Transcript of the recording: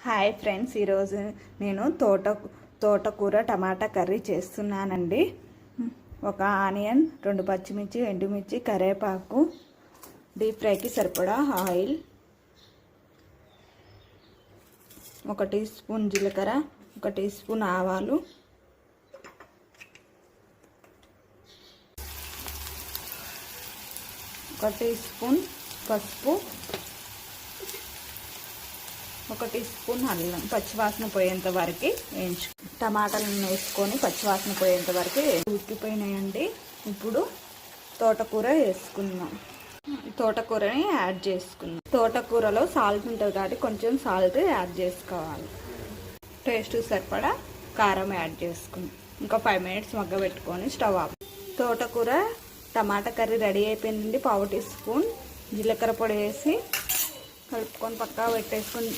Hi friends, ఈరోజు నేను తోటకూర టమాటా కర్రీ చేస్తున్నానండి. ఒక ఆనియన్, 2 పచ్చిమిర్చి, ఎండుమిర్చి, కరివేపాకు, డీప్ ఫ్రైకి సరిపడా ఆయిల్, 1 టీ స్పూన్ జీలకర్ర, 1 టీ స్పూన్ ఆవాలు, ఒక టీ స్పూన్ పసుపు, 1 టీ స్పూన్ అల్లం. పచ్చివాసన పోయేంత వరకు వేయించు. టమాటాలను వేసుకొని పచ్చివాసన పోయేంత వరకు ఉడికిపోయినాయండి. ఇప్పుడు తోటకూర వేసుకుందాం. తోటకూరని యాడ్ చేసుకుందాం. తోటకూరలో సాల్ట్ ఉంటుంది కాబట్టి కొంచెం సాల్ట్ యాడ్ చేసుకోవాలి. టేస్ట్ సరిపడా కారం యాడ్ చేసుకుందాం. ఇంకా 5 మినిట్స్ మగ్గబెట్టుకొని స్టవ్ ఆఫ్. తోటకూర టమాటా కర్రీ రెడీ అయిపోయిందండి. 1/2 టీ స్పూన్ జీలకర్ర పొడి వేసి కలుపుకొని పక్కా పెట్టేసుకొని